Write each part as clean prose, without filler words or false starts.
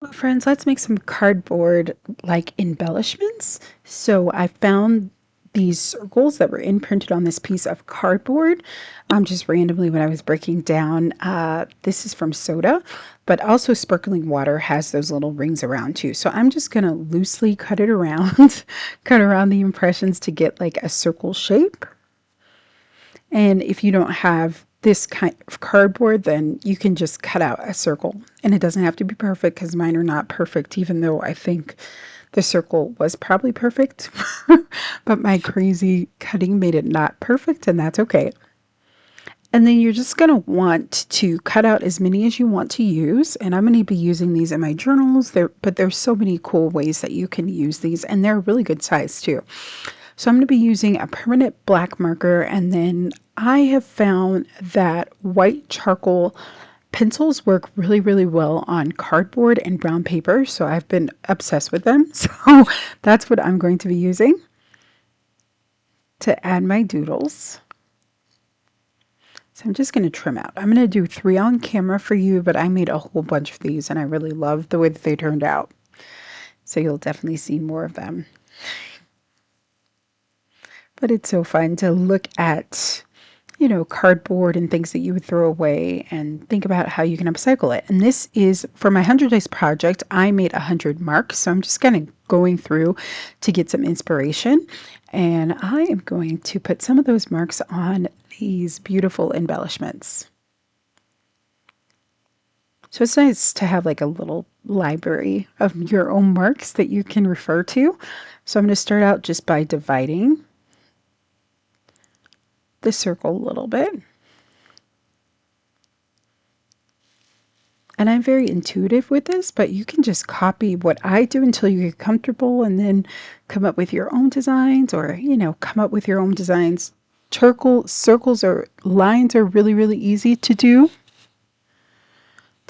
Well, friends, let's make some cardboard like embellishments. So I found these circles that were imprinted on this piece of cardboard. Just randomly when I was breaking down, this is from soda, but also sparkling water has those little rings around too. So I'm just gonna loosely cut it around, cut around the impressions to get like a circle shape. And if you don't have this kind of cardboard, then you can just cut out a circle. And it doesn't have to be perfect because mine are not perfect, even though I think the circle was probably perfect. But my crazy cutting made it not perfect, and that's okay. And then you're just going to want to cut out as many as you want to use. And I'm going to be using these in my journals, but there's so many cool ways that you can use these, and they're really good size too. So I'm going to be using a permanent black marker, and then I have found that white charcoal pencils work really, really well on cardboard and brown paper, so I've been obsessed with them. So that's what I'm going to be using to add my doodles. So I'm just going to trim out. I'm going to do 3 on camera for you, but I made a whole bunch of these and I really love the way that they turned out. So you'll definitely see more of them. But it's so fun to look at, cardboard and things that you would throw away and think about how you can upcycle it. And this is for my 100 days project. I made 100 marks. So I'm just kind of going through to get some inspiration. And I am going to put some of those marks on these beautiful embellishments. So it's nice to have like a little library of your own marks that you can refer to. So I'm going to start out just by dividing the circle a little bit. And I'm very intuitive with this, but you can just copy what I do until you get comfortable and then come up with your own designs or, come up with your own designs. Circles or lines are really, really easy to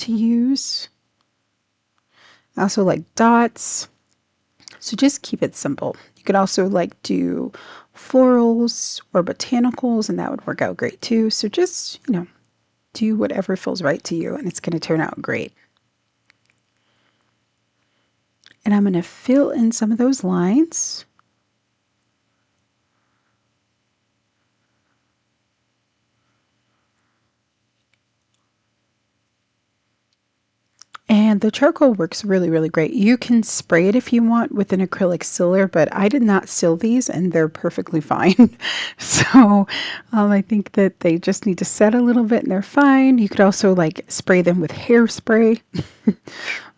use. I also like dots. So just keep it simple. You could also like do florals or botanicals, and that would work out great too. So just, do whatever feels right to you, and it's going to turn out great. And I'm going to fill in some of those lines. And the charcoal works really, really great. You can spray it if you want with an acrylic sealer, but I did not seal these and they're perfectly fine. So I think that they just need to set a little bit and they're fine. You could also like spray them with hairspray.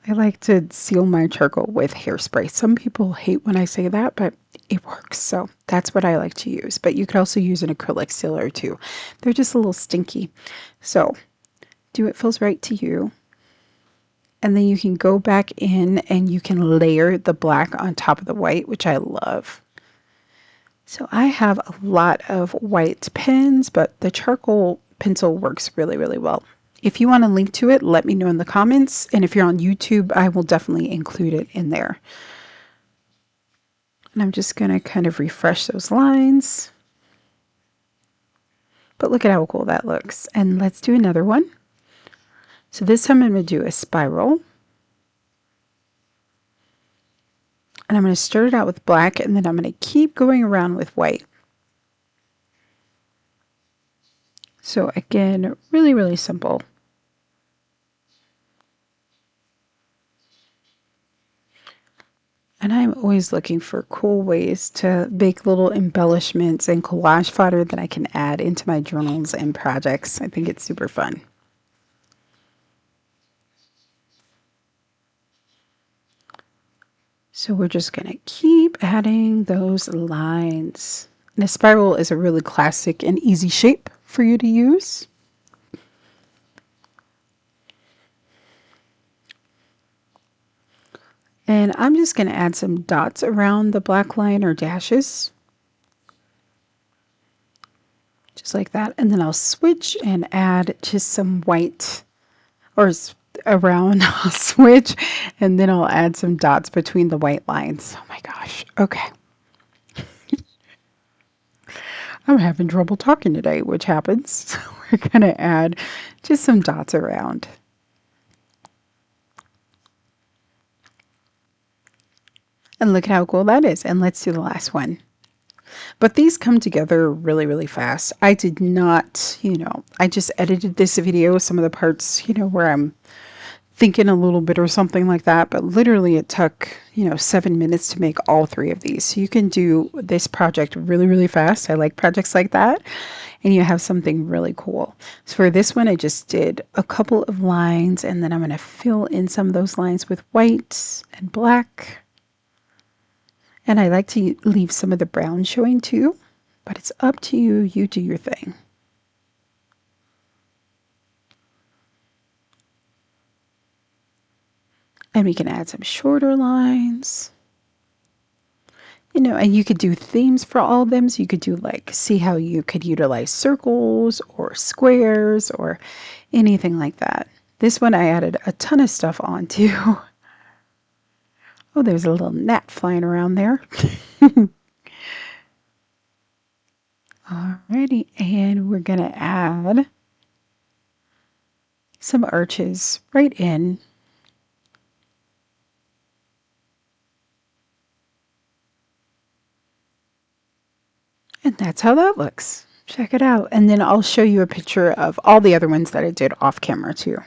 I like to seal my charcoal with hairspray. Some people hate when I say that, but it works. So that's what I like to use. But you could also use an acrylic sealer too. They're just a little stinky. So do what feels right to you. And then you can go back in and you can layer the black on top of the white, which I love. So I have a lot of white pens, but the charcoal pencil works really, really well. If you want a link to it, let me know in the comments. And if you're on YouTube, I will definitely include it in there. And I'm just going to kind of refresh those lines. But look at how cool that looks. And let's do another one. So this time I'm going to do a spiral. And I'm going to start it out with black, and then I'm going to keep going around with white. So again, really, really simple. And I'm always looking for cool ways to make little embellishments and collage fodder that I can add into my journals and projects. I think it's super fun. So we're just going to keep adding those lines. And a spiral is a really classic and easy shape for you to use. And I'm just going to add some dots around the black line or dashes. Just like that. And then I'll switch and add just some white or around. I'll switch and then I'll add some dots between the white lines. Oh my gosh. Okay. I'm having trouble talking today, which happens. So we're going to add just some dots around. And look at how cool that is. And let's do the last one. But these come together really, really fast. I did not, I just edited this video, some of the parts, where I'm thinking a little bit or something like that. But literally it took, 7 minutes to make all three of these. So you can do this project really, really fast. I like projects like that. And you have something really cool. So for this one, I just did a couple of lines, and then I'm going to fill in some of those lines with white and black. And I like to leave some of the brown showing too, but it's up to you. You do your thing. And we can add some shorter lines. And you could do themes for all of them. So you could do see how you could utilize circles or squares or anything like that. This one I added a ton of stuff on too. Oh, there's a little gnat flying around there. Alrighty, and we're going to add some arches right in. And that's how that looks. Check it out. And then I'll show you a picture of all the other ones that I did off camera too.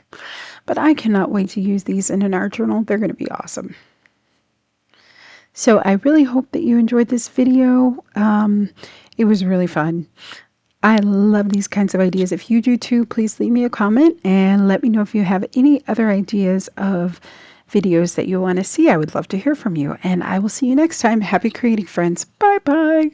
But I cannot wait to use these in an art journal. They're going to be awesome. So I really hope that you enjoyed this video. It was really fun. I love these kinds of ideas. If you do too, please leave me a comment and let me know if you have any other ideas of videos that you want to see. I would love to hear from you. And I will see you next time. Happy creating, friends. Bye-bye.